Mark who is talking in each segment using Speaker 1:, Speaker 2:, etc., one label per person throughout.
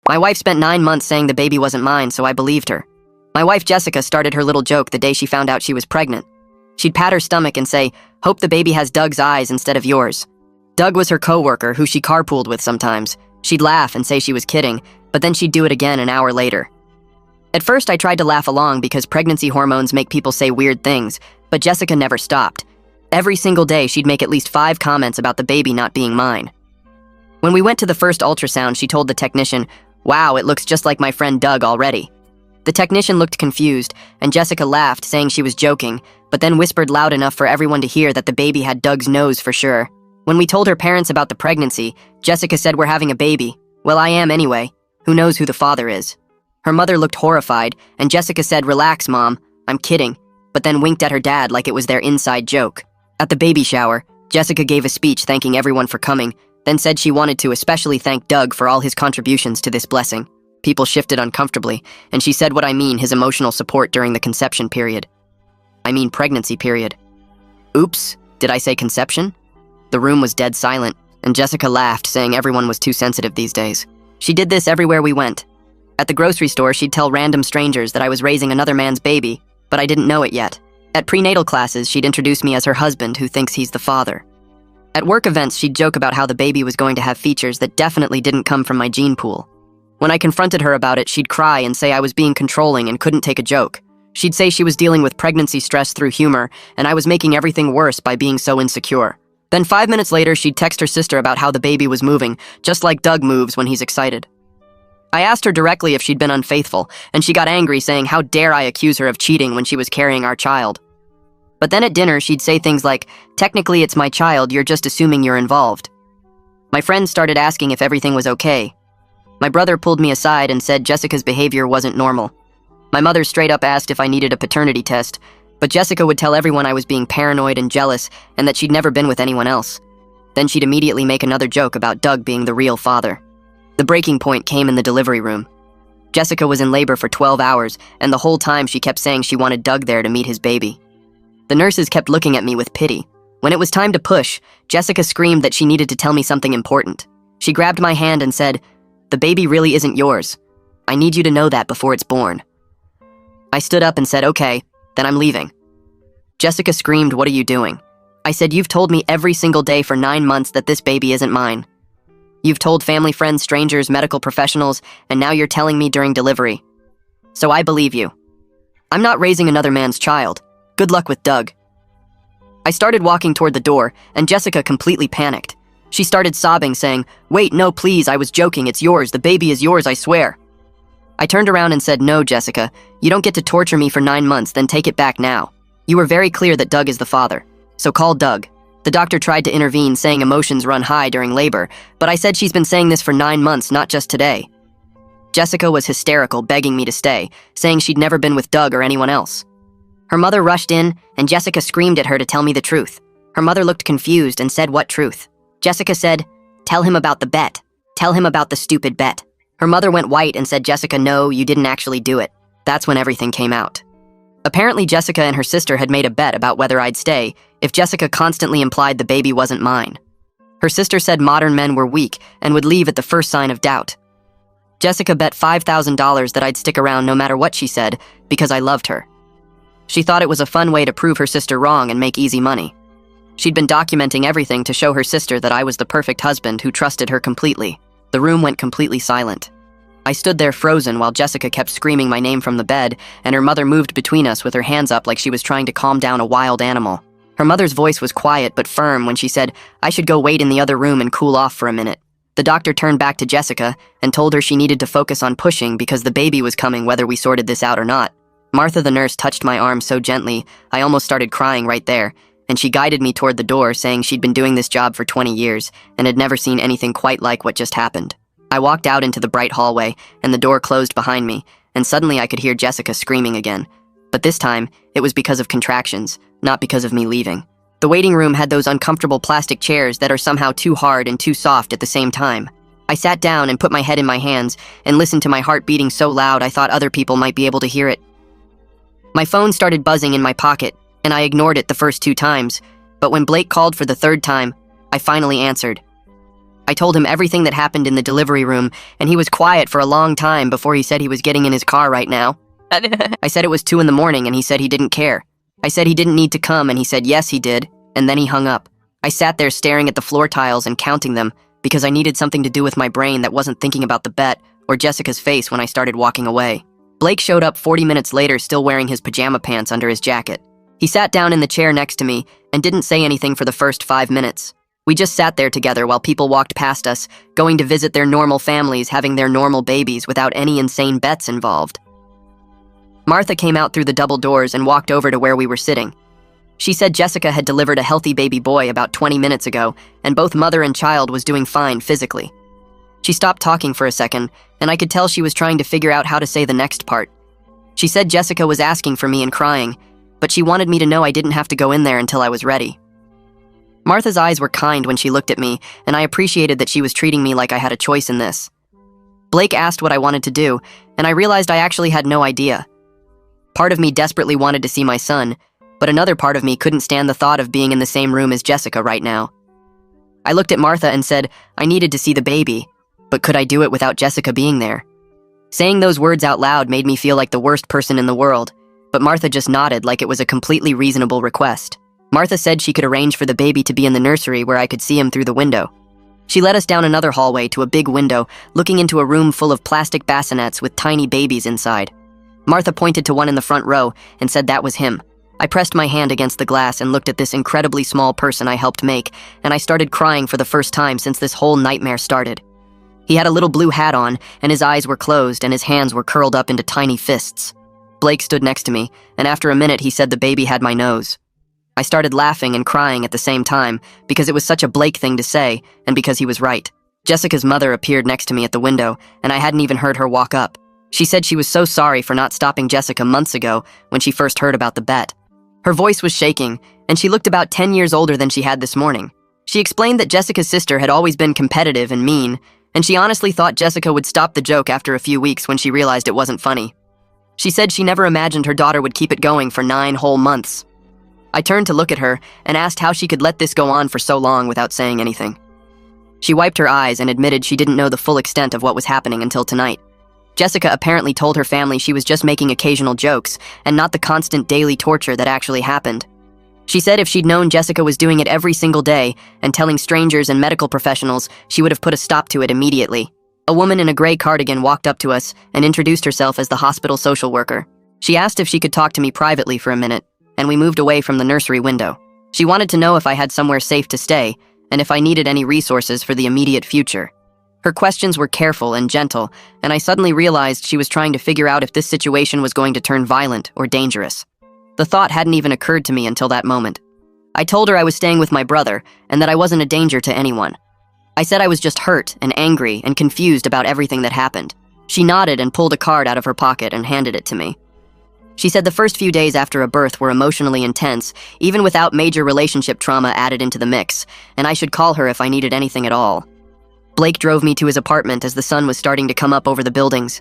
Speaker 1: My wife spent 9 months saying the baby wasn't mine, so I believed her. My wife Jessica started her little joke the day she found out she was pregnant. She'd pat her stomach and say, "Hope the baby has Doug's eyes instead of yours." Doug was her co-worker who she carpooled with sometimes. She'd laugh and say she was kidding, but then she'd do it again an hour later. At first, I tried to laugh along because pregnancy hormones make people say weird things, but Jessica never stopped. Every single day, she'd make at least 5 comments about the baby not being mine. When we went to the first ultrasound, she told the technician, "Wow, it looks just like my friend Doug already." The technician looked confused, and Jessica laughed, saying she was joking, but then whispered loud enough for everyone to hear that the baby had Doug's nose for sure. When we told her parents about the pregnancy, Jessica said, "We're having a baby." Well, I am anyway. Who knows who the father is? Her mother looked horrified, and Jessica said, "Relax, Mom, I'm kidding," but then winked at her dad like it was their inside joke. At the baby shower, Jessica gave a speech thanking everyone for coming, then said she wanted to especially thank Doug for all his contributions to this blessing. People shifted uncomfortably, and she said what I mean, his emotional support during the conception period. I mean pregnancy period. Oops, did I say conception? The room was dead silent, and Jessica laughed, saying everyone was too sensitive these days. She did this everywhere we went. At the grocery store, she'd tell random strangers that I was raising another man's baby, but I didn't know it yet. At prenatal classes, she'd introduce me as her husband who thinks he's the father. At work events, she'd joke about how the baby was going to have features that definitely didn't come from my gene pool. When I confronted her about it, she'd cry and say I was being controlling and couldn't take a joke. She'd say she was dealing with pregnancy stress through humor, and I was making everything worse by being so insecure. Then 5 minutes later, she'd text her sister about how the baby was moving, just like Doug moves when he's excited. I asked her directly if she'd been unfaithful, and she got angry, saying how dare I accuse her of cheating when she was carrying our child. But then at dinner, she'd say things like, "Technically it's my child, you're just assuming you're involved." My friends started asking if everything was okay. My brother pulled me aside and said Jessica's behavior wasn't normal. My mother straight up asked if I needed a paternity test, but Jessica would tell everyone I was being paranoid and jealous and that she'd never been with anyone else. Then she'd immediately make another joke about Doug being the real father. The breaking point came in the delivery room. Jessica was in labor for 12 hours, and the whole time she kept saying she wanted Doug there to meet his baby. The nurses kept looking at me with pity. When it was time to push, Jessica screamed that she needed to tell me something important. She grabbed my hand and said, "The baby really isn't yours. I need you to know that before it's born." I stood up and said, "Okay, then I'm leaving." Jessica screamed, "What are you doing?" I said, "You've told me every single day for 9 months that this baby isn't mine. You've told family, friends, strangers, medical professionals, and now you're telling me during delivery. So I believe you. I'm not raising another man's child. Good luck with Doug." I started walking toward the door, and Jessica completely panicked. She started sobbing, saying, "Wait, no, please, I was joking, it's yours, the baby is yours, I swear." I turned around and said, "No, Jessica, you don't get to torture me for 9 months, then take it back now. You were very clear that Doug is the father, so call Doug." The doctor tried to intervene, saying emotions run high during labor, but I said she's been saying this for 9 months, not just today. Jessica was hysterical, begging me to stay, saying she'd never been with Doug or anyone else. Her mother rushed in, and Jessica screamed at her to tell me the truth. Her mother looked confused and said, "What truth?" Jessica said, "Tell him about the bet. Tell him about the stupid bet." Her mother went white and said, "Jessica, no, you didn't actually do it." That's when everything came out. Apparently, Jessica and her sister had made a bet about whether I'd stay if Jessica constantly implied the baby wasn't mine. Her sister said modern men were weak and would leave at the first sign of doubt. Jessica bet $5,000 that I'd stick around no matter what she said because I loved her. She thought it was a fun way to prove her sister wrong and make easy money. She'd been documenting everything to show her sister that I was the perfect husband who trusted her completely. The room went completely silent. I stood there frozen while Jessica kept screaming my name from the bed, and her mother moved between us with her hands up like she was trying to calm down a wild animal. Her mother's voice was quiet but firm when she said I should go wait in the other room and cool off for a minute. The doctor turned back to Jessica and told her she needed to focus on pushing because the baby was coming whether we sorted this out or not. Martha the nurse touched my arm so gently, I almost started crying right there, and she guided me toward the door, saying she'd been doing this job for 20 years and had never seen anything quite like what just happened. I walked out into the bright hallway, and the door closed behind me, and suddenly I could hear Jessica screaming again. But this time, it was because of contractions, not because of me leaving. The waiting room had those uncomfortable plastic chairs that are somehow too hard and too soft at the same time. I sat down and put my head in my hands and listened to my heart beating so loud I thought other people might be able to hear it. My phone started buzzing in my pocket, and I ignored it the first 2 times, but when Blake called for the 3rd time, I finally answered. I told him everything that happened in the delivery room, and he was quiet for a long time before he said he was getting in his car right now. I said it was 2 in the morning, and he said he didn't care. I said he didn't need to come, and he said yes, he did, and then he hung up. I sat there staring at the floor tiles and counting them because I needed something to do with my brain that wasn't thinking about the bet or Jessica's face when I started walking away. Blake showed up 40 minutes later still wearing his pajama pants under his jacket. He sat down in the chair next to me and didn't say anything for the first 5 minutes. We just sat there together while people walked past us, going to visit their normal families, having their normal babies without any insane bets involved. Martha came out through the double doors and walked over to where we were sitting. She said Jessica had delivered a healthy baby boy about 20 minutes ago, and both mother and child was doing fine physically. She stopped talking for a second, and I could tell she was trying to figure out how to say the next part. She said Jessica was asking for me and crying, but she wanted me to know I didn't have to go in there until I was ready. Martha's eyes were kind when she looked at me, and I appreciated that she was treating me like I had a choice in this. Blake asked what I wanted to do, and I realized I actually had no idea. Part of me desperately wanted to see my son, but another part of me couldn't stand the thought of being in the same room as Jessica right now. I looked at Martha and said I needed to see the baby, but could I do it without Jessica being there? Saying those words out loud made me feel like the worst person in the world, but Martha just nodded like it was a completely reasonable request. Martha said she could arrange for the baby to be in the nursery where I could see him through the window. She led us down another hallway to a big window, looking into a room full of plastic bassinets with tiny babies inside. Martha pointed to one in the front row and said that was him. I pressed my hand against the glass and looked at this incredibly small person I helped make, and I started crying for the first time since this whole nightmare started. He had a little blue hat on, and his eyes were closed and his hands were curled up into tiny fists. Blake stood next to me, and after a minute he said the baby had my nose. I started laughing and crying at the same time because it was such a Blake thing to say, and because he was right. Jessica's mother appeared next to me at the window, and I hadn't even heard her walk up. She said she was so sorry for not stopping Jessica months ago when she first heard about the bet. Her voice was shaking, and she looked about 10 years older than she had this morning. She explained that Jessica's sister had always been competitive and mean, and she honestly thought Jessica would stop the joke after a few weeks when she realized it wasn't funny. She said she never imagined her daughter would keep it going for 9 whole months. I turned to look at her and asked how she could let this go on for so long without saying anything. She wiped her eyes and admitted she didn't know the full extent of what was happening until tonight. Jessica apparently told her family she was just making occasional jokes and not the constant daily torture that actually happened. She said if she'd known Jessica was doing it every single day and telling strangers and medical professionals, she would have put a stop to it immediately. A woman in a gray cardigan walked up to us and introduced herself as the hospital social worker. She asked if she could talk to me privately for a minute, and we moved away from the nursery window. She wanted to know if I had somewhere safe to stay and if I needed any resources for the immediate future. Her questions were careful and gentle, and I suddenly realized she was trying to figure out if this situation was going to turn violent or dangerous. The thought hadn't even occurred to me until that moment. I told her I was staying with my brother and that I wasn't a danger to anyone. I said I was just hurt and angry and confused about everything that happened. She nodded and pulled a card out of her pocket and handed it to me. She said the first few days after a birth were emotionally intense, even without major relationship trauma added into the mix, and I should call her if I needed anything at all. Blake drove me to his apartment as the sun was starting to come up over the buildings.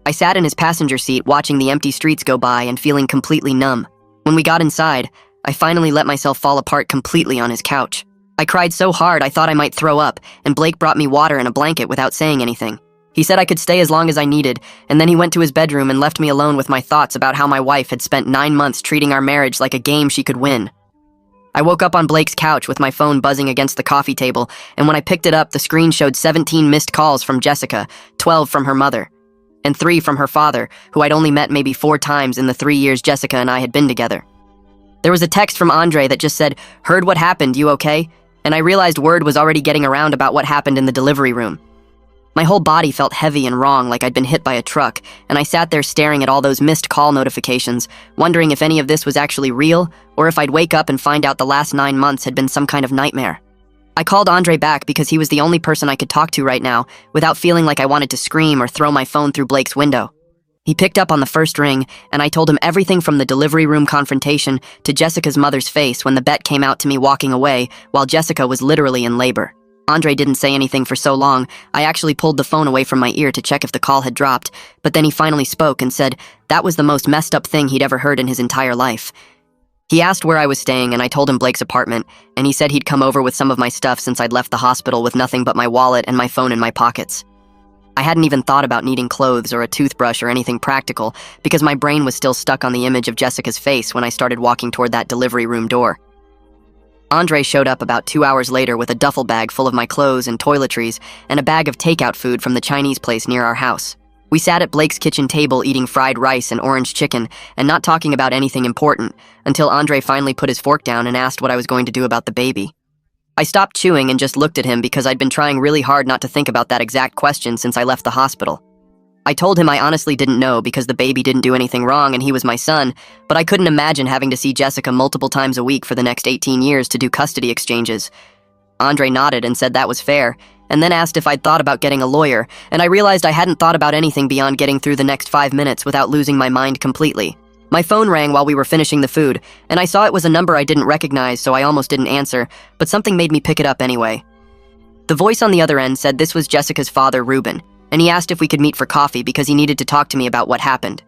Speaker 1: I sat in his passenger seat watching the empty streets go by and feeling completely numb. When we got inside, I finally let myself fall apart completely on his couch. I cried so hard I thought I might throw up, and Blake brought me water and a blanket without saying anything. He said I could stay as long as I needed, and then he went to his bedroom and left me alone with my thoughts about how my wife had spent 9 months treating our marriage like a game she could win. I woke up on Blake's couch with my phone buzzing against the coffee table, and when I picked it up, the screen showed 17 missed calls from Jessica, 12 from her mother, and 3 from her father, who I'd only met maybe 4 times in the 3 years Jessica and I had been together. There was a text from Andre that just said, "Heard what happened, you okay?" And I realized word was already getting around about what happened in the delivery room. My whole body felt heavy and wrong, like I'd been hit by a truck, and I sat there staring at all those missed call notifications, wondering if any of this was actually real, or if I'd wake up and find out the last 9 months had been some kind of nightmare. I called Andre back because he was the only person I could talk to right now, without feeling like I wanted to scream or throw my phone through Blake's window. He picked up on the first ring, and I told him everything from the delivery room confrontation to Jessica's mother's face when the bet came out to me walking away while Jessica was literally in labor. Andre didn't say anything for so long, I actually pulled the phone away from my ear to check if the call had dropped, but then he finally spoke and said that was the most messed up thing he'd ever heard in his entire life. He asked where I was staying, and I told him Blake's apartment, and he said he'd come over with some of my stuff since I'd left the hospital with nothing but my wallet and my phone in my pockets. I hadn't even thought about needing clothes or a toothbrush or anything practical because my brain was still stuck on the image of Jessica's face when I started walking toward that delivery room door. Andre showed up about 2 hours later with a duffel bag full of my clothes and toiletries and a bag of takeout food from the Chinese place near our house. We sat at Blake's kitchen table eating fried rice and orange chicken and not talking about anything important until Andre finally put his fork down and asked what I was going to do about the baby. I stopped chewing and just looked at him because I'd been trying really hard not to think about that exact question since I left the hospital. I told him I honestly didn't know because the baby didn't do anything wrong and he was my son, but I couldn't imagine having to see Jessica multiple times a week for the next 18 years to do custody exchanges. Andre nodded and said that was fair, and then asked if I'd thought about getting a lawyer, and I realized I hadn't thought about anything beyond getting through the next 5 minutes without losing my mind completely. My phone rang while we were finishing the food, and I saw it was a number I didn't recognize, so I almost didn't answer, but something made me pick it up anyway. The voice on the other end said this was Jessica's father, Ruben, and he asked if we could meet for coffee because he needed to talk to me about what happened.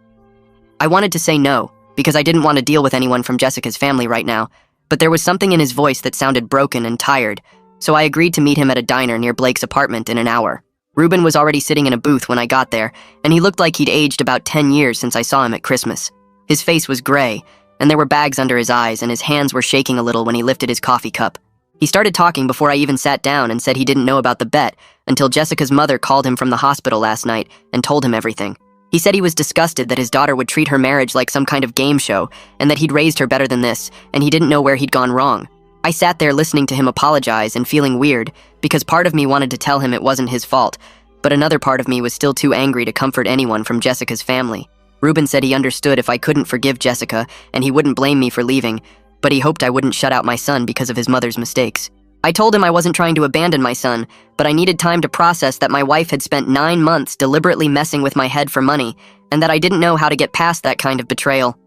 Speaker 1: I wanted to say no, because I didn't want to deal with anyone from Jessica's family right now, but there was something in his voice that sounded broken and tired, so I agreed to meet him at a diner near Blake's apartment in an hour. Ruben was already sitting in a booth when I got there, and he looked like he'd aged about 10 years since I saw him at Christmas. His face was gray, and there were bags under his eyes, and his hands were shaking a little when he lifted his coffee cup. He started talking before I even sat down and said he didn't know about the bet until Jessica's mother called him from the hospital last night and told him everything. He said he was disgusted that his daughter would treat her marriage like some kind of game show and that he'd raised her better than this, and he didn't know where he'd gone wrong. I sat there listening to him apologize and feeling weird because part of me wanted to tell him it wasn't his fault, but another part of me was still too angry to comfort anyone from Jessica's family. Ruben said he understood if I couldn't forgive Jessica and he wouldn't blame me for leaving, but he hoped I wouldn't shut out my son because of his mother's mistakes. I told him I wasn't trying to abandon my son, but I needed time to process that my wife had spent 9 months deliberately messing with my head for money, and that I didn't know how to get past that kind of betrayal.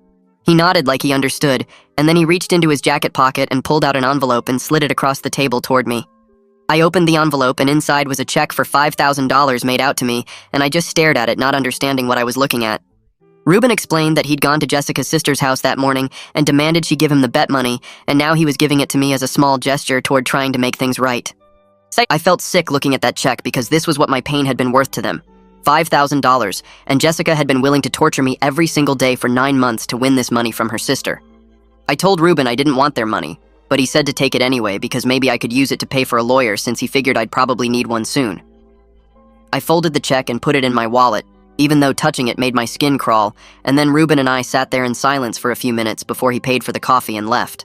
Speaker 1: He nodded like he understood, and then he reached into his jacket pocket and pulled out an envelope and slid it across the table toward me. I opened the envelope, and inside was a check for $5,000 made out to me, and I just stared at it, not understanding what I was looking at. Ruben explained that he'd gone to Jessica's sister's house that morning and demanded she give him the bet money, and now he was giving it to me as a small gesture toward trying to make things right. I felt sick looking at that check because this was what my pain had been worth to them. $5,000, and Jessica had been willing to torture me every single day for 9 months to win this money from her sister. I told Ruben I didn't want their money, but he said to take it anyway because maybe I could use it to pay for a lawyer since he figured I'd probably need one soon. I folded the check and put it in my wallet, even though touching it made my skin crawl, and then Ruben and I sat there in silence for a few minutes before he paid for the coffee and left.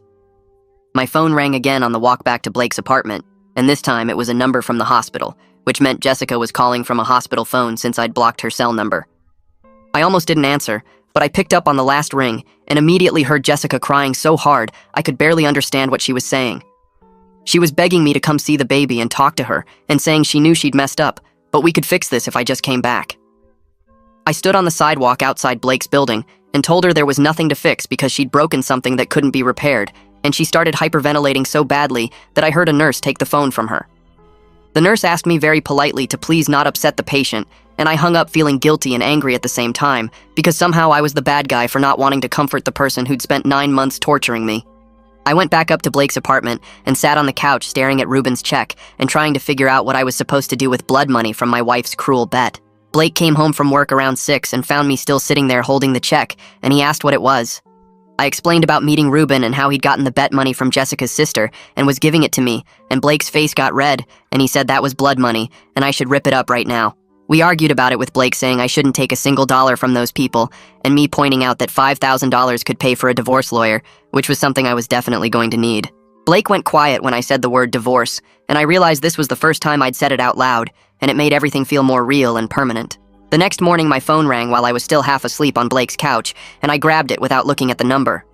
Speaker 1: My phone rang again on the walk back to Blake's apartment, and this time it was a number from the hospital, which meant Jessica was calling from a hospital phone since I'd blocked her cell number. I almost didn't answer, but I picked up on the last ring and immediately heard Jessica crying so hard I could barely understand what she was saying. She was begging me to come see the baby and talk to her, and saying she knew she'd messed up, but we could fix this if I just came back. I stood on the sidewalk outside Blake's building and told her there was nothing to fix because she'd broken something that couldn't be repaired, and she started hyperventilating so badly that I heard a nurse take the phone from her. The nurse asked me very politely to please not upset the patient, and I hung up feeling guilty and angry at the same time because somehow I was the bad guy for not wanting to comfort the person who'd spent 9 months torturing me. I went back up to Blake's apartment and sat on the couch staring at Ruben's check and trying to figure out what I was supposed to do with blood money from my wife's cruel bet. Blake came home from work around 6 and found me still sitting there holding the check, and he asked what it was. I explained about meeting Ruben and how he'd gotten the bet money from Jessica's sister and was giving it to me, and Blake's face got red, and he said that was blood money, and I should rip it up right now. We argued about it with Blake saying I shouldn't take a single dollar from those people, and me pointing out that $5,000 could pay for a divorce lawyer, which was something I was definitely going to need. Blake went quiet when I said the word divorce, and I realized this was the first time I'd said it out loud, and it made everything feel more real and permanent. The next morning, my phone rang while I was still half asleep on Blake's couch, and I grabbed it without looking at the number.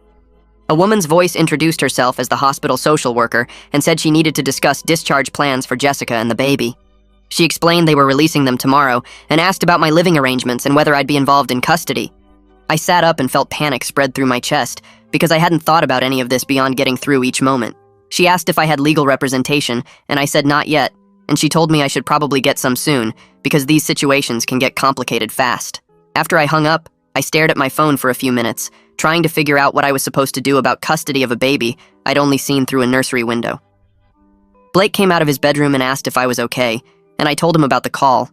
Speaker 1: A woman's voice introduced herself as the hospital social worker and said she needed to discuss discharge plans for Jessica and the baby. She explained they were releasing them tomorrow and asked about my living arrangements and whether I'd be involved in custody. I sat up and felt panic spread through my chest because I hadn't thought about any of this beyond getting through each moment. She asked if I had legal representation, and I said not yet, and she told me I should probably get some soon because these situations can get complicated fast. After I hung up, I stared at my phone for a few minutes, trying to figure out what I was supposed to do about custody of a baby I'd only seen through a nursery window. Blake came out of his bedroom and asked if I was okay, and I told him about the call.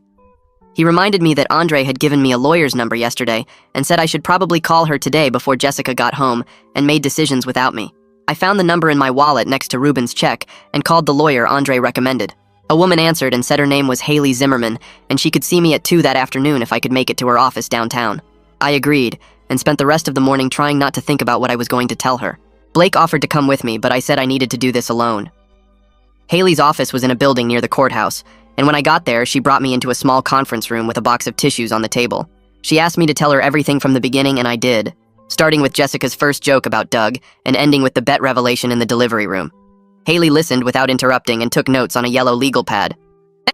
Speaker 1: He reminded me that Andre had given me a lawyer's number yesterday and said I should probably call her today before Jessica got home and made decisions without me. I found the number in my wallet next to Ruben's check and called the lawyer Andre recommended. A woman answered and said her name was Haley Zimmerman and she could see me at 2 that afternoon if I could make it to her office downtown. I agreed and spent the rest of the morning trying not to think about what I was going to tell her. Blake offered to come with me, but I said I needed to do this alone. Haley's office was in a building near the courthouse, and when I got there, she brought me into a small conference room with a box of tissues on the table. She asked me to tell her everything from the beginning, and I did, starting with Jessica's first joke about Doug and ending with the bet revelation in the delivery room. Haley listened without interrupting and took notes on a yellow legal pad.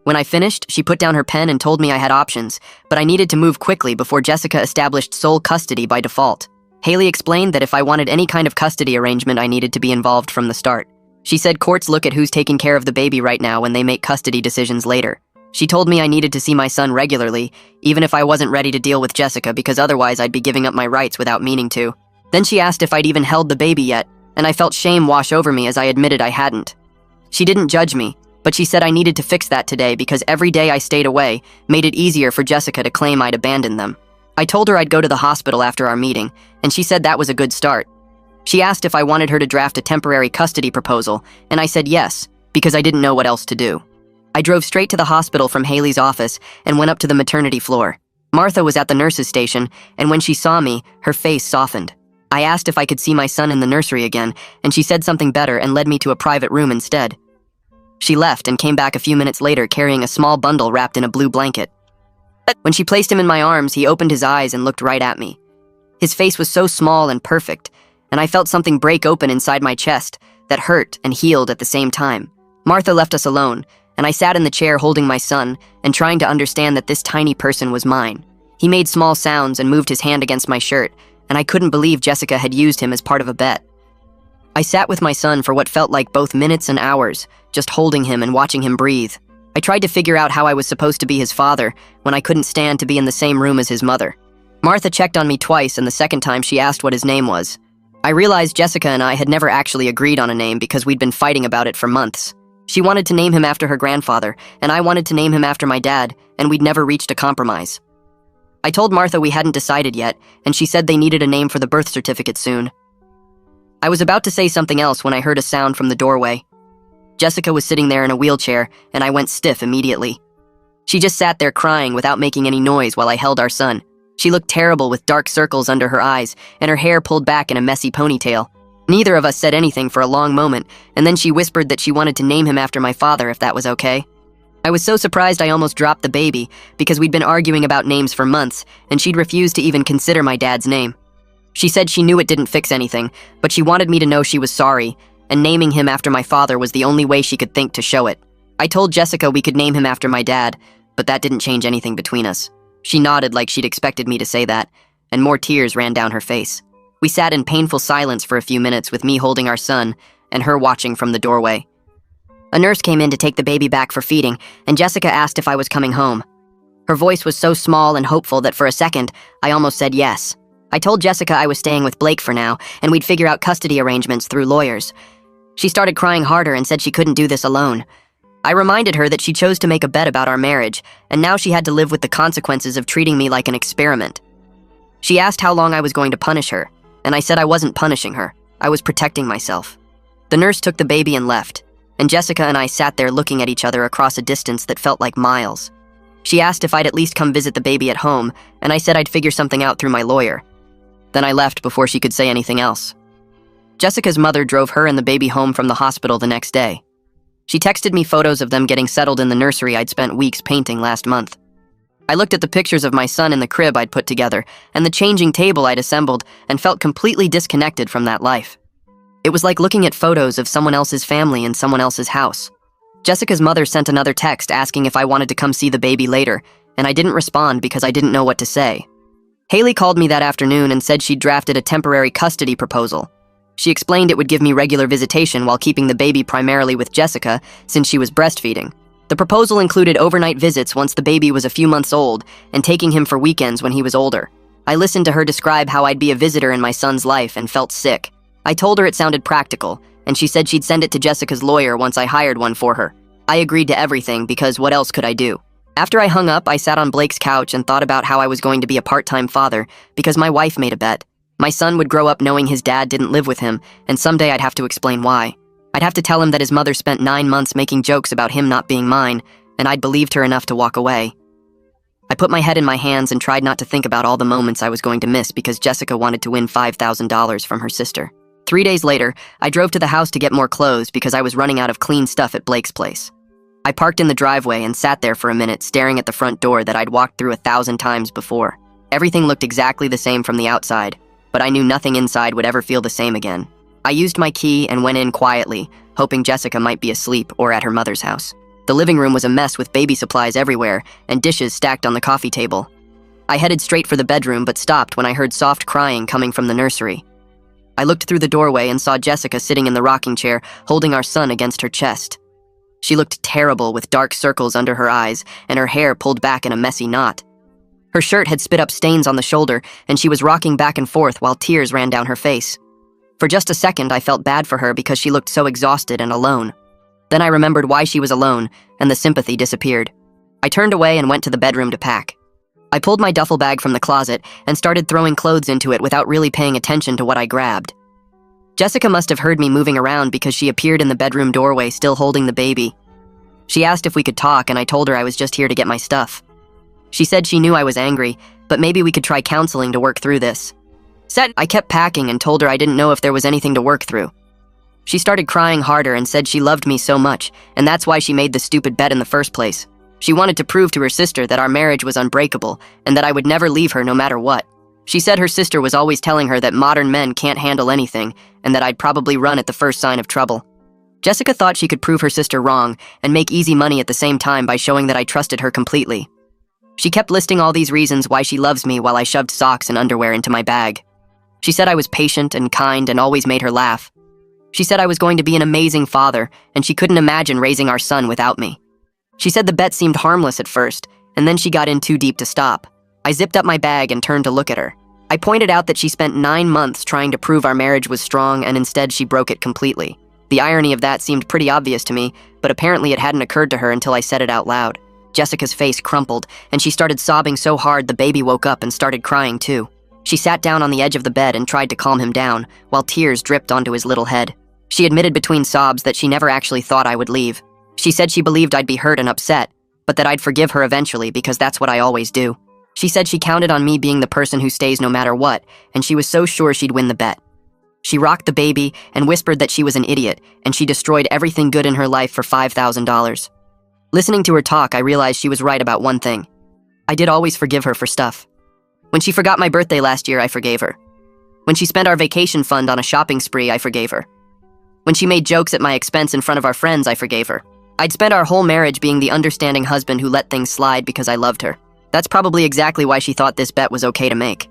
Speaker 1: When I finished, she put down her pen and told me I had options, but I needed to move quickly before Jessica established sole custody by default. Haley explained that if I wanted any kind of custody arrangement, I needed to be involved from the start. She said courts look at who's taking care of the baby right now when they make custody decisions later. She told me I needed to see my son regularly, even if I wasn't ready to deal with Jessica because otherwise I'd be giving up my rights without meaning to. Then she asked if I'd even held the baby yet, and I felt shame wash over me as I admitted I hadn't. She didn't judge me, but she said I needed to fix that today because every day I stayed away made it easier for Jessica to claim I'd abandoned them. I told her I'd go to the hospital after our meeting, and she said that was a good start. She asked if I wanted her to draft a temporary custody proposal, and I said yes, because I didn't know what else to do. I drove straight to the hospital from Haley's office and went up to the maternity floor. Martha was at the nurse's station, and when she saw me, her face softened. I asked if I could see my son in the nursery again, and she said something better and led me to a private room instead. She left and came back a few minutes later carrying a small bundle wrapped in a blue blanket. When she placed him in my arms, he opened his eyes and looked right at me. His face was so small and perfect, and I felt something break open inside my chest that hurt and healed at the same time. Martha left us alone, and I sat in the chair holding my son and trying to understand that this tiny person was mine. He made small sounds and moved his hand against my shirt, and I couldn't believe Jessica had used him as part of a bet. I sat with my son for what felt like both minutes and hours, just holding him and watching him breathe. I tried to figure out how I was supposed to be his father when I couldn't stand to be in the same room as his mother. Martha checked on me twice, and the second time she asked what his name was. I realized Jessica and I had never actually agreed on a name because we'd been fighting about it for months. She wanted to name him after her grandfather, and I wanted to name him after my dad, and we'd never reached a compromise. I told Martha we hadn't decided yet, and she said they needed a name for the birth certificate soon. I was about to say something else when I heard a sound from the doorway. Jessica was sitting there in a wheelchair, and I went stiff immediately. She just sat there crying without making any noise while I held our son. She looked terrible with dark circles under her eyes, and her hair pulled back in a messy ponytail. Neither of us said anything for a long moment, and then she whispered that she wanted to name him after my father if that was okay. I was so surprised I almost dropped the baby, because we'd been arguing about names for months, and she'd refused to even consider my dad's name. She said she knew it didn't fix anything, but she wanted me to know she was sorry, and naming him after my father was the only way she could think to show it. I told Jessica we could name him after my dad, but that didn't change anything between us. She nodded like she'd expected me to say that, and more tears ran down her face. We sat in painful silence for a few minutes with me holding our son and her watching from the doorway. A nurse came in to take the baby back for feeding, and Jessica asked if I was coming home. Her voice was so small and hopeful that for a second, I almost said yes. I told Jessica I was staying with Blake for now, and we'd figure out custody arrangements through lawyers. She started crying harder and said she couldn't do this alone. I reminded her that she chose to make a bet about our marriage, and now she had to live with the consequences of treating me like an experiment. She asked how long I was going to punish her, and I said I wasn't punishing her. I was protecting myself. The nurse took the baby and left, and Jessica and I sat there looking at each other across a distance that felt like miles. She asked if I'd at least come visit the baby at home, and I said I'd figure something out through my lawyer. Then I left before she could say anything else. Jessica's mother drove her and the baby home from the hospital the next day. She texted me photos of them getting settled in the nursery I'd spent weeks painting last month. I looked at the pictures of my son in the crib I'd put together and the changing table I'd assembled and felt completely disconnected from that life. It was like looking at photos of someone else's family in someone else's house. Jessica's mother sent another text asking if I wanted to come see the baby later, and I didn't respond because I didn't know what to say. Haley called me that afternoon and said she'd drafted a temporary custody proposal. She explained it would give me regular visitation while keeping the baby primarily with Jessica since she was breastfeeding. The proposal included overnight visits once the baby was a few months old and taking him for weekends when he was older. I listened to her describe how I'd be a visitor in my son's life and felt sick. I told her it sounded practical, and she said she'd send it to Jessica's lawyer once I hired one for her. I agreed to everything because what else could I do? After I hung up, I sat on Blake's couch and thought about how I was going to be a part-time father because my wife made a bet. My son would grow up knowing his dad didn't live with him, and someday I'd have to explain why. I'd have to tell him that his mother spent 9 months making jokes about him not being mine, and I'd believed her enough to walk away. I put my head in my hands and tried not to think about all the moments I was going to miss because Jessica wanted to win $5,000 from her sister. 3 days later, I drove to the house to get more clothes because I was running out of clean stuff at Blake's place. I parked in the driveway and sat there for a minute staring at the front door that I'd walked through 1,000 times before. Everything looked exactly the same from the outside, but I knew nothing inside would ever feel the same again. I used my key and went in quietly, hoping Jessica might be asleep or at her mother's house. The living room was a mess with baby supplies everywhere and dishes stacked on the coffee table. I headed straight for the bedroom but stopped when I heard soft crying coming from the nursery. I looked through the doorway and saw Jessica sitting in the rocking chair, holding our son against her chest. She looked terrible with dark circles under her eyes and her hair pulled back in a messy knot. Her shirt had spit up stains on the shoulder and she was rocking back and forth while tears ran down her face. For just a second, I felt bad for her because she looked so exhausted and alone. Then I remembered why she was alone, and the sympathy disappeared. I turned away and went to the bedroom to pack. I pulled my duffel bag from the closet and started throwing clothes into it without really paying attention to what I grabbed. Jessica must have heard me moving around because she appeared in the bedroom doorway still holding the baby. She asked if we could talk, and I told her I was just here to get my stuff. She said she knew I was angry, but maybe we could try counseling to work through this. I kept packing and told her I didn't know if there was anything to work through. She started crying harder and said she loved me so much, and that's why she made the stupid bet in the first place. She wanted to prove to her sister that our marriage was unbreakable and that I would never leave her no matter what. She said her sister was always telling her that modern men can't handle anything and that I'd probably run at the first sign of trouble. Jessica thought she could prove her sister wrong and make easy money at the same time by showing that I trusted her completely. She kept listing all these reasons why she loves me while I shoved socks and underwear into my bag. She said I was patient and kind and always made her laugh. She said I was going to be an amazing father and she couldn't imagine raising our son without me. She said the bet seemed harmless at first, and then she got in too deep to stop. I zipped up my bag and turned to look at her. I pointed out that she spent 9 months trying to prove our marriage was strong and instead she broke it completely. The irony of that seemed pretty obvious to me, but apparently it hadn't occurred to her until I said it out loud. Jessica's face crumpled, and she started sobbing so hard the baby woke up and started crying too. She sat down on the edge of the bed and tried to calm him down, while tears dripped onto his little head. She admitted between sobs that she never actually thought I would leave. She said she believed I'd be hurt and upset, but that I'd forgive her eventually because that's what I always do. She said she counted on me being the person who stays no matter what, and she was so sure she'd win the bet. She rocked the baby and whispered that she was an idiot, and she destroyed everything good in her life for $5,000. Listening to her talk, I realized she was right about one thing. I did always forgive her for stuff. When she forgot my birthday last year, I forgave her. When she spent our vacation fund on a shopping spree, I forgave her. When she made jokes at my expense in front of our friends, I forgave her. I'd spent our whole marriage being the understanding husband who let things slide because I loved her. That's probably exactly why she thought this bet was okay to make.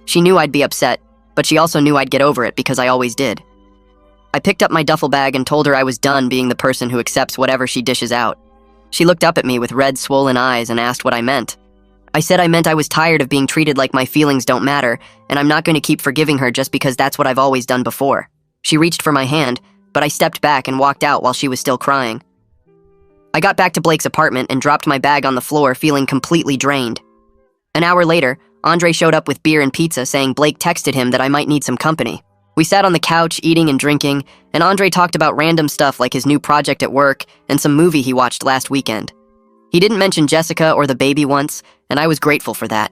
Speaker 1: She knew I'd be upset, but she also knew I'd get over it because I always did. I picked up my duffel bag and told her I was done being the person who accepts whatever she dishes out. She looked up at me with red, swollen eyes and asked what I meant. I said I meant I was tired of being treated like my feelings don't matter, and I'm not going to keep forgiving her just because that's what I've always done before. She reached for my hand, but I stepped back and walked out while she was still crying. I got back to Blake's apartment and dropped my bag on the floor, feeling completely drained. An hour later, Andre showed up with beer and pizza, saying Blake texted him that I might need some company. We sat on the couch, eating and drinking, and Andre talked about random stuff like his new project at work and some movie he watched last weekend. He didn't mention Jessica or the baby once, and I was grateful for that.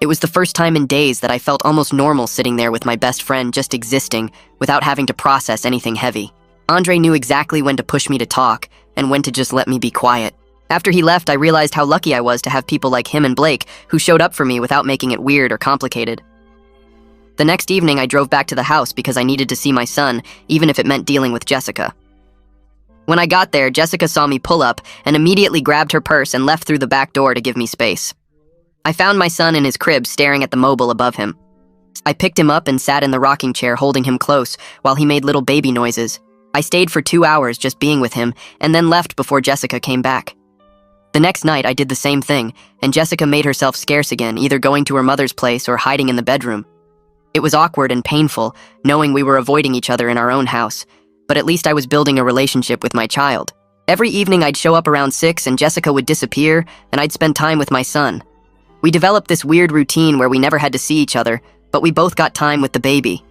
Speaker 1: It was the first time in days that I felt almost normal sitting there with my best friend just existing without having to process anything heavy. Andre knew exactly when to push me to talk and when to just let me be quiet. After he left, I realized how lucky I was to have people like him and Blake who showed up for me without making it weird or complicated. The next evening, I drove back to the house because I needed to see my son, even if it meant dealing with Jessica. When I got there, Jessica saw me pull up and immediately grabbed her purse and left through the back door to give me space. I found my son in his crib staring at the mobile above him. I picked him up and sat in the rocking chair holding him close while he made little baby noises. I stayed for 2 hours just being with him and then left before Jessica came back. The The next night, I did the same thing, and Jessica made herself scarce again, either going to her mother's place or hiding in the bedroom. It was awkward and painful, knowing we were avoiding each other in our own house, but at least I was building a relationship with my child. Every evening I'd show up around 6 and Jessica would disappear, and I'd spend time with my son. We developed this weird routine where we never had to see each other, but we both got time with the baby.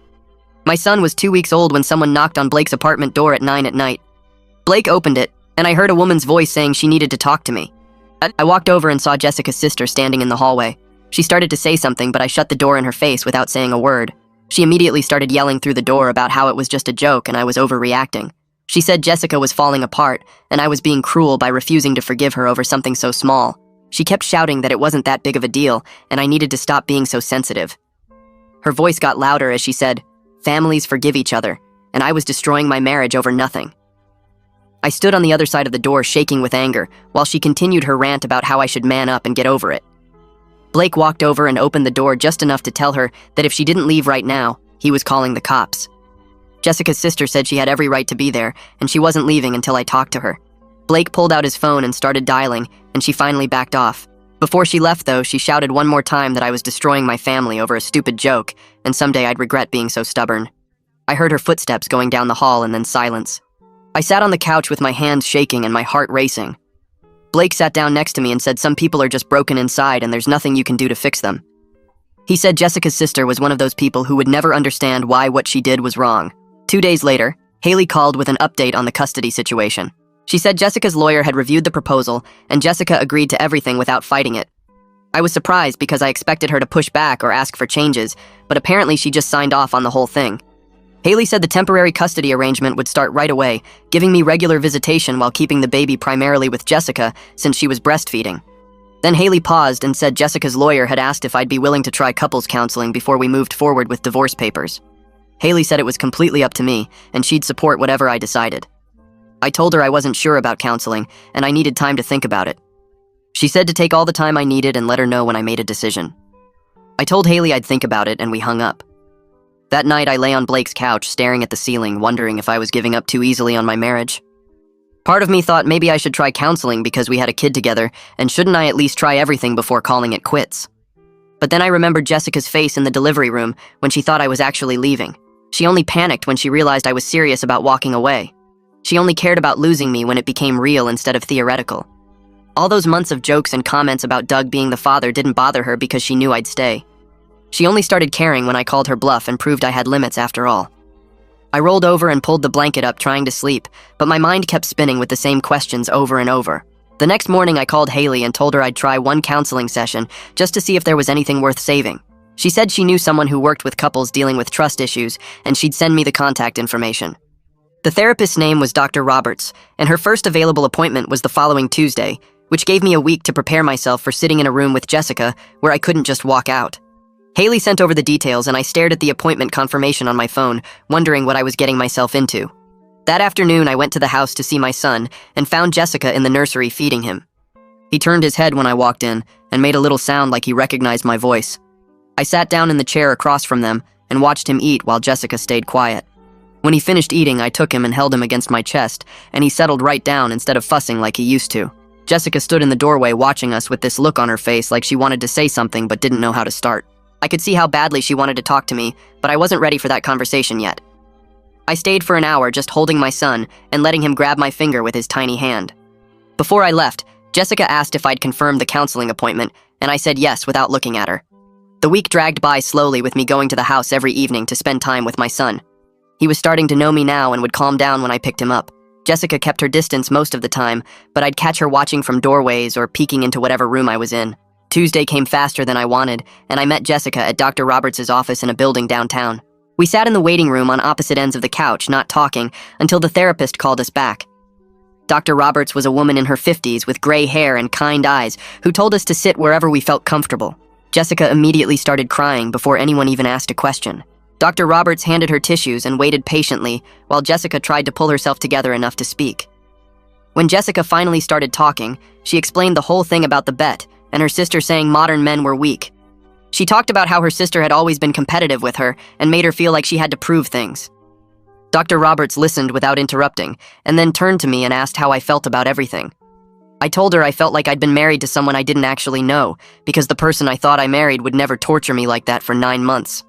Speaker 1: My son was 2 weeks old when someone knocked on Blake's apartment door at 9 at night. Blake opened it, and I heard a woman's voice saying she needed to talk to me. I walked over and saw Jessica's sister standing in the hallway. She started to say something, but I shut the door in her face without saying a word. She immediately started yelling through the door about how it was just a joke and I was overreacting. She said Jessica was falling apart, and I was being cruel by refusing to forgive her over something so small. She kept shouting that it wasn't that big of a deal, and I needed to stop being so sensitive. Her voice got louder as she said, "Families forgive each other," and I was destroying my marriage over nothing. I stood on the other side of the door shaking with anger, while she continued her rant about how I should man up and get over it. Blake walked over and opened the door just enough to tell her that if she didn't leave right now, he was calling the cops. Jessica's sister said she had every right to be there, and she wasn't leaving until I talked to her. Blake pulled out his phone and started dialing, and she finally backed off. Before she left, though, she shouted one more time that I was destroying my family over a stupid joke, and someday I'd regret being so stubborn. I heard her footsteps going down the hall and then silence. I sat on the couch with my hands shaking and my heart racing. Blake sat down next to me and said some people are just broken inside and there's nothing you can do to fix them. He said Jessica's sister was one of those people who would never understand why what she did was wrong. 2 days later, Haley called with an update on the custody situation. She said Jessica's lawyer had reviewed the proposal and Jessica agreed to everything without fighting it. I was surprised because I expected her to push back or ask for changes, but apparently she just signed off on the whole thing. Haley said the temporary custody arrangement would start right away, giving me regular visitation while keeping the baby primarily with Jessica since she was breastfeeding. Then Haley paused and said Jessica's lawyer had asked if I'd be willing to try couples counseling before we moved forward with divorce papers. Haley said it was completely up to me, and she'd support whatever I decided. I told her I wasn't sure about counseling, and I needed time to think about it. She said to take all the time I needed and let her know when I made a decision. I told Haley I'd think about it, and we hung up. That night, I lay on Blake's couch, staring at the ceiling, wondering if I was giving up too easily on my marriage. Part of me thought maybe I should try counseling because we had a kid together, and shouldn't I at least try everything before calling it quits? But then I remembered Jessica's face in the delivery room when she thought I was actually leaving. She only panicked when she realized I was serious about walking away. She only cared about losing me when it became real instead of theoretical. All those months of jokes and comments about Doug being the father didn't bother her because she knew I'd stay. She only started caring when I called her bluff and proved I had limits after all. I rolled over and pulled the blanket up trying to sleep, but my mind kept spinning with the same questions over and over. The next morning I called Haley and told her I'd try one counseling session just to see if there was anything worth saving. She said she knew someone who worked with couples dealing with trust issues and she'd send me the contact information. The therapist's name was Dr. Roberts, and her first available appointment was the following Tuesday, which gave me a week to prepare myself for sitting in a room with Jessica where I couldn't just walk out. Haley sent over the details and I stared at the appointment confirmation on my phone, wondering what I was getting myself into. That afternoon, I went to the house to see my son and found Jessica in the nursery feeding him. He turned his head when I walked in and made a little sound like he recognized my voice. I sat down in the chair across from them and watched him eat while Jessica stayed quiet. When he finished eating, I took him and held him against my chest, and he settled right down instead of fussing like he used to. Jessica stood in the doorway watching us with this look on her face like she wanted to say something but didn't know how to start. I could see how badly she wanted to talk to me, but I wasn't ready for that conversation yet. I stayed for an hour just holding my son and letting him grab my finger with his tiny hand. Before I left, Jessica asked if I'd confirmed the counseling appointment, and I said yes without looking at her. The week dragged by slowly with me going to the house every evening to spend time with my son. He was starting to know me now and would calm down when I picked him up. Jessica kept her distance most of the time, but I'd catch her watching from doorways or peeking into whatever room I was in. Tuesday came faster than I wanted, and I met Jessica at Dr. Roberts' office in a building downtown. We sat in the waiting room on opposite ends of the couch, not talking, until the therapist called us back. Dr. Roberts was a woman in her 50s with gray hair and kind eyes who told us to sit wherever we felt comfortable. Jessica immediately started crying before anyone even asked a question. Dr. Roberts handed her tissues and waited patiently while Jessica tried to pull herself together enough to speak. When Jessica finally started talking, she explained the whole thing about the bet and her sister saying modern men were weak. She talked about how her sister had always been competitive with her and made her feel like she had to prove things. Dr. Roberts listened without interrupting and then turned to me and asked how I felt about everything. I told her I felt like I'd been married to someone I didn't actually know, because the person I thought I married would never torture me like that for 9 months.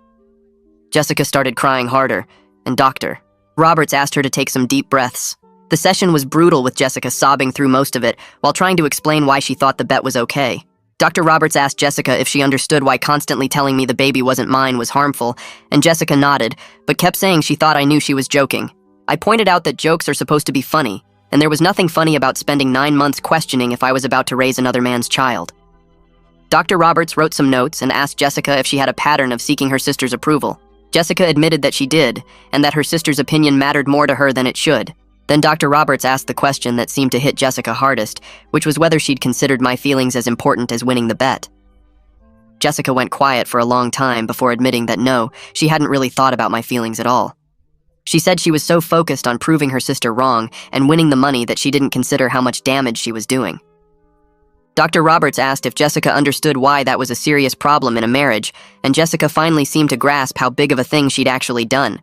Speaker 1: Jessica started crying harder, and Dr. Roberts asked her to take some deep breaths. The session was brutal, with Jessica sobbing through most of it while trying to explain why she thought the bet was okay. Dr. Roberts asked Jessica if she understood why constantly telling me the baby wasn't mine was harmful, and Jessica nodded, but kept saying she thought I knew she was joking. I pointed out that jokes are supposed to be funny, and there was nothing funny about spending 9 months questioning if I was about to raise another man's child. Dr. Roberts wrote some notes and asked Jessica if she had a pattern of seeking her sister's approval. Jessica admitted that she did, and that her sister's opinion mattered more to her than it should. Then Dr. Roberts asked the question that seemed to hit Jessica hardest, which was whether she'd considered my feelings as important as winning the bet. Jessica went quiet for a long time before admitting that no, she hadn't really thought about my feelings at all. She said she was so focused on proving her sister wrong and winning the money that she didn't consider how much damage she was doing. Dr. Roberts asked if Jessica understood why that was a serious problem in a marriage, and Jessica finally seemed to grasp how big of a thing she'd actually done.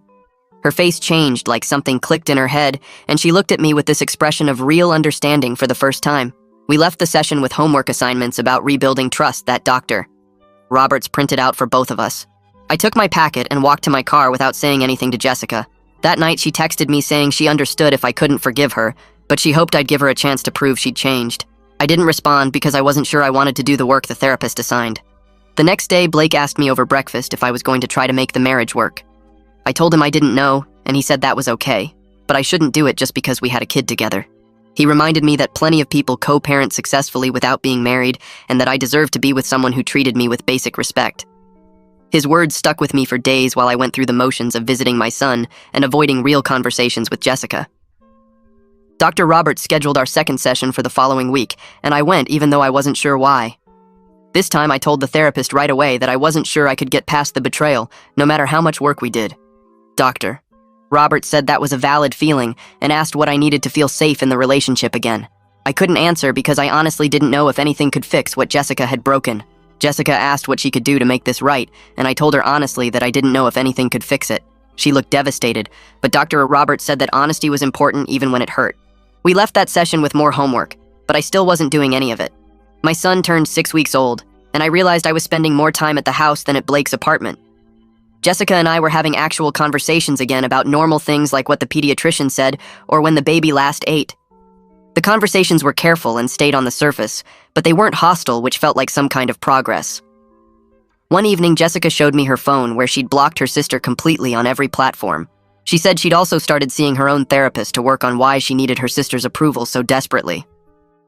Speaker 1: Her face changed like something clicked in her head, and she looked at me with this expression of real understanding for the first time. We left the session with homework assignments about rebuilding trust that Dr. Roberts printed out for both of us. I took my packet and walked to my car without saying anything to Jessica. That night she texted me saying she understood if I couldn't forgive her, but she hoped I'd give her a chance to prove she'd changed. I didn't respond because I wasn't sure I wanted to do the work the therapist assigned. The next day, Blake asked me over breakfast if I was going to try to make the marriage work. I told him I didn't know, and he said that was okay, but I shouldn't do it just because we had a kid together. He reminded me that plenty of people co-parent successfully without being married, and that I deserved to be with someone who treated me with basic respect. His words stuck with me for days while I went through the motions of visiting my son and avoiding real conversations with Jessica. Dr. Roberts scheduled our second session for the following week, and I went even though I wasn't sure why. This time I told the therapist right away that I wasn't sure I could get past the betrayal, no matter how much work we did. Dr. Roberts said that was a valid feeling and asked what I needed to feel safe in the relationship again. I couldn't answer because I honestly didn't know if anything could fix what Jessica had broken. Jessica asked what she could do to make this right, and I told her honestly that I didn't know if anything could fix it. She looked devastated, but Dr. Roberts said that honesty was important even when it hurt. We left that session with more homework, but I still wasn't doing any of it. My son turned 6 weeks old, and I realized I was spending more time at the house than at Blake's apartment. Jessica and I were having actual conversations again about normal things like what the pediatrician said or when the baby last ate. The conversations were careful and stayed on the surface, but they weren't hostile, which felt like some kind of progress. One evening, Jessica showed me her phone where she'd blocked her sister completely on every platform. She said she'd also started seeing her own therapist to work on why she needed her sister's approval so desperately.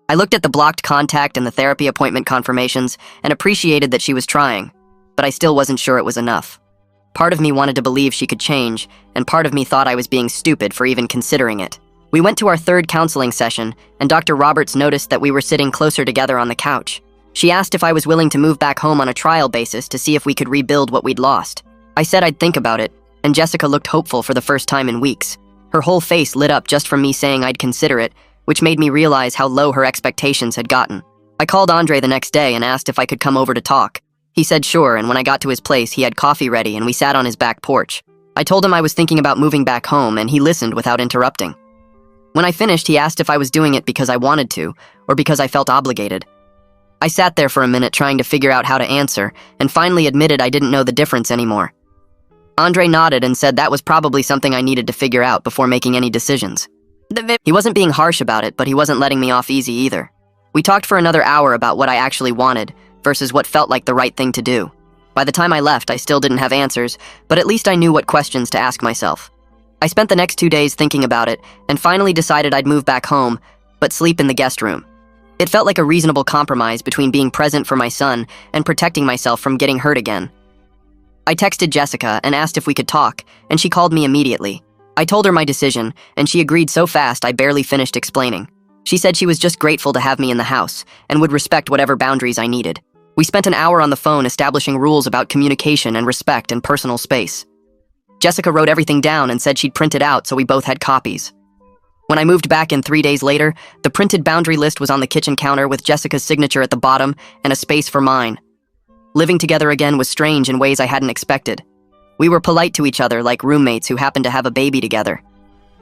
Speaker 1: I looked at the blocked contact and the therapy appointment confirmations and appreciated that she was trying, but I still wasn't sure it was enough. Part of me wanted to believe she could change, and part of me thought I was being stupid for even considering it. We went to our third counseling session, and Dr. Roberts noticed that we were sitting closer together on the couch. She asked if I was willing to move back home on a trial basis to see if we could rebuild what we'd lost. I said I'd think about it, and Jessica looked hopeful for the first time in weeks. Her whole face lit up just from me saying I'd consider it, which made me realize how low her expectations had gotten. I called Andre the next day and asked if I could come over to talk. He said sure, and when I got to his place, he had coffee ready and we sat on his back porch. I told him I was thinking about moving back home, and he listened without interrupting. When I finished, he asked if I was doing it because I wanted to, or because I felt obligated. I sat there for a minute trying to figure out how to answer, and finally admitted I didn't know the difference anymore. Andre nodded and said that was probably something I needed to figure out before making any decisions. He wasn't being harsh about it, but he wasn't letting me off easy either. We talked for another hour about what I actually wanted, versus what felt like the right thing to do. By the time I left, I still didn't have answers, but at least I knew what questions to ask myself. I spent the next 2 days thinking about it, and finally decided I'd move back home, but sleep in the guest room. It felt like a reasonable compromise between being present for my son and protecting myself from getting hurt again. I texted Jessica and asked if we could talk, and she called me immediately. I told her my decision, and she agreed so fast I barely finished explaining. She said she was just grateful to have me in the house, and would respect whatever boundaries I needed. We spent an hour on the phone establishing rules about communication and respect and personal space. Jessica wrote everything down and said she'd print it out so we both had copies. When I moved back in 3 days later, the printed boundary list was on the kitchen counter with Jessica's signature at the bottom and a space for mine. Living together again was strange in ways I hadn't expected. We were polite to each other like roommates who happened to have a baby together.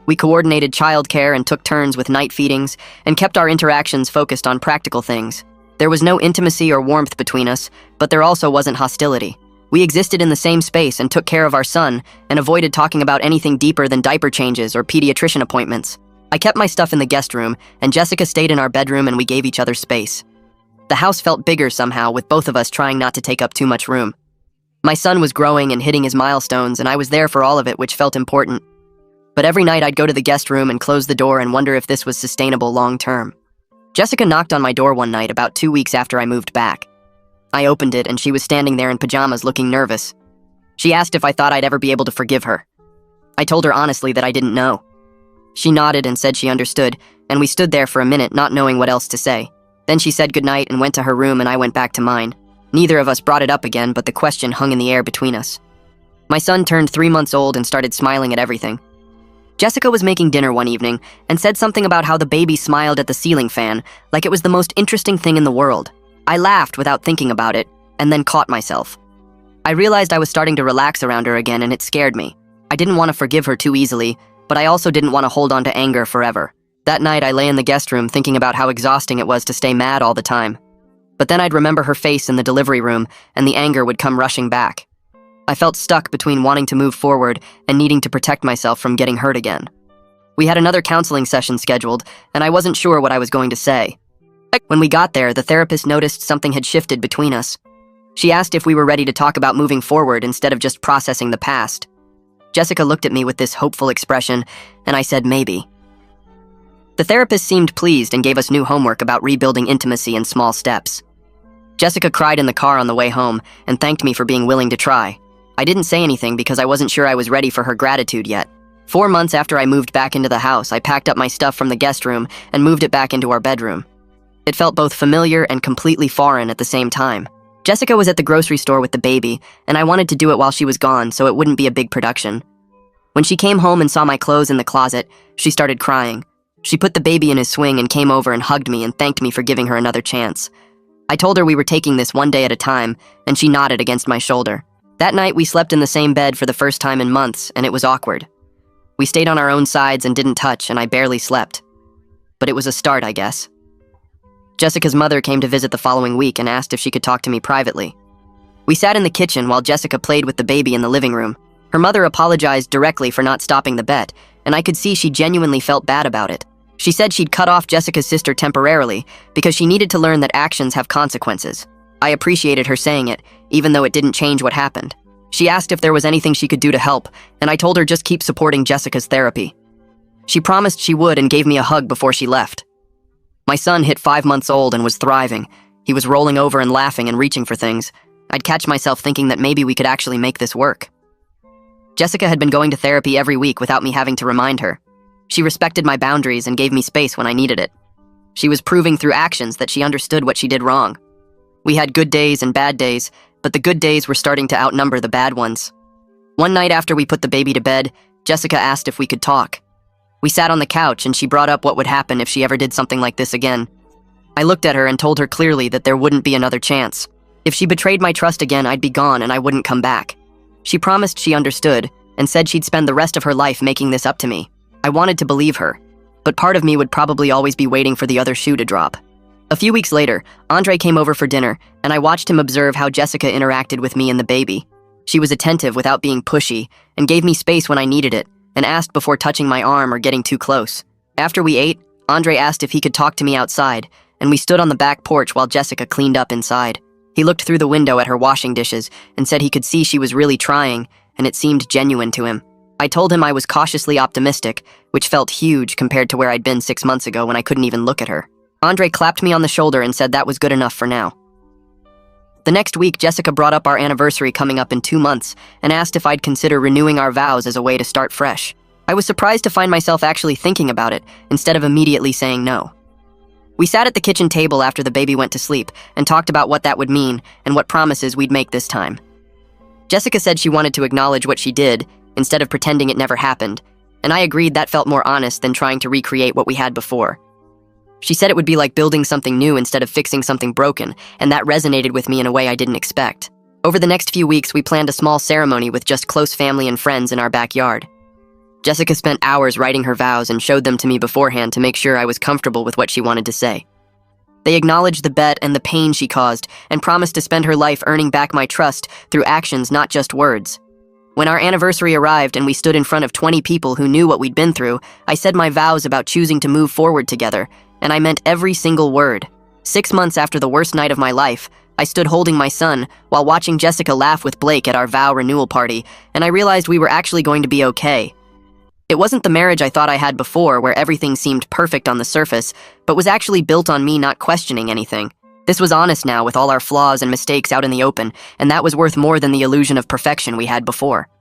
Speaker 1: We coordinated childcare and took turns with night feedings, and kept our interactions focused on practical things. There was no intimacy or warmth between us, but there also wasn't hostility. We existed in the same space and took care of our son, and avoided talking about anything deeper than diaper changes or pediatrician appointments. I kept my stuff in the guest room, and Jessica stayed in our bedroom, and we gave each other space. The house felt bigger somehow, with both of us trying not to take up too much room. My son was growing and hitting his milestones, and I was there for all of it, which felt important. But every night I'd go to the guest room and close the door and wonder if this was sustainable long term. Jessica knocked on my door one night about 2 weeks after I moved back. I opened it, and she was standing there in pajamas looking nervous. She asked if I thought I'd ever be able to forgive her. I told her honestly that I didn't know. She nodded and said she understood, and we stood there for a minute not knowing what else to say. Then she said goodnight and went to her room, and I went back to mine. Neither of us brought it up again, but the question hung in the air between us. My son turned 3 months old and started smiling at everything. Jessica was making dinner one evening and said something about how the baby smiled at the ceiling fan like it was the most interesting thing in the world. I laughed without thinking about it, and then caught myself. I realized I was starting to relax around her again, and it scared me. I didn't want to forgive her too easily, but I also didn't want to hold on to anger forever. That night, I lay in the guest room thinking about how exhausting it was to stay mad all the time. But then I'd remember her face in the delivery room, and the anger would come rushing back. I felt stuck between wanting to move forward and needing to protect myself from getting hurt again. We had another counseling session scheduled, and I wasn't sure what I was going to say. When we got there, the therapist noticed something had shifted between us. She asked if we were ready to talk about moving forward instead of just processing the past. Jessica looked at me with this hopeful expression, and I said maybe. The therapist seemed pleased and gave us new homework about rebuilding intimacy in small steps. Jessica cried in the car on the way home and thanked me for being willing to try. I didn't say anything because I wasn't sure I was ready for her gratitude yet. 4 months after I moved back into the house, I packed up my stuff from the guest room and moved it back into our bedroom. It felt both familiar and completely foreign at the same time. Jessica was at the grocery store with the baby, and I wanted to do it while she was gone so it wouldn't be a big production. When she came home and saw my clothes in the closet, she started crying. She put the baby in his swing and came over and hugged me and thanked me for giving her another chance. I told her we were taking this one day at a time, and she nodded against my shoulder. That night, we slept in the same bed for the first time in months, and it was awkward. We stayed on our own sides and didn't touch, and I barely slept. But it was a start, I guess. Jessica's mother came to visit the following week and asked if she could talk to me privately. We sat in the kitchen while Jessica played with the baby in the living room. Her mother apologized directly for not stopping the bet, and I could see she genuinely felt bad about it. She said she'd cut off Jessica's sister temporarily because she needed to learn that actions have consequences. I appreciated her saying it, even though it didn't change what happened. She asked if there was anything she could do to help, and I told her just keep supporting Jessica's therapy. She promised she would and gave me a hug before she left. My son hit 5 months old and was thriving. He was rolling over and laughing and reaching for things. I'd catch myself thinking that maybe we could actually make this work. Jessica had been going to therapy every week without me having to remind her. She respected my boundaries and gave me space when I needed it. She was proving through actions that she understood what she did wrong. We had good days and bad days, but the good days were starting to outnumber the bad ones. One night after we put the baby to bed, Jessica asked if we could talk. We sat on the couch and she brought up what would happen if she ever did something like this again. I looked at her and told her clearly that there wouldn't be another chance. If she betrayed my trust again, I'd be gone and I wouldn't come back. She promised she understood and said she'd spend the rest of her life making this up to me. I wanted to believe her, but part of me would probably always be waiting for the other shoe to drop. A few weeks later, Andre came over for dinner, and I watched him observe how Jessica interacted with me and the baby. She was attentive without being pushy, and gave me space when I needed it, and asked before touching my arm or getting too close. After we ate, Andre asked if he could talk to me outside, and we stood on the back porch while Jessica cleaned up inside. He looked through the window at her washing dishes and said he could see she was really trying, and it seemed genuine to him. I told him I was cautiously optimistic, which felt huge compared to where I'd been 6 months ago when I couldn't even look at her. Andre clapped me on the shoulder and said that was good enough for now. The next week, Jessica brought up our anniversary coming up in 2 months and asked if I'd consider renewing our vows as a way to start fresh. I was surprised to find myself actually thinking about it instead of immediately saying no. We sat at the kitchen table after the baby went to sleep and talked about what that would mean and what promises we'd make this time. Jessica said she wanted to acknowledge what she did instead of pretending it never happened, and I agreed that felt more honest than trying to recreate what we had before. She said it would be like building something new instead of fixing something broken, and that resonated with me in a way I didn't expect. Over the next few weeks, we planned a small ceremony with just close family and friends in our backyard. Jessica spent hours writing her vows and showed them to me beforehand to make sure I was comfortable with what she wanted to say. They acknowledged the bet and the pain she caused and promised to spend her life earning back my trust through actions, not just words. When our anniversary arrived and we stood in front of 20 people who knew what we'd been through, I said my vows about choosing to move forward together, and I meant every single word. 6 months after the worst night of my life, I stood holding my son while watching Jessica laugh with Blake at our vow renewal party, and I realized we were actually going to be okay. It wasn't the marriage I thought I had before, where everything seemed perfect on the surface, but was actually built on me not questioning anything. This was honest now, with all our flaws and mistakes out in the open, and that was worth more than the illusion of perfection we had before.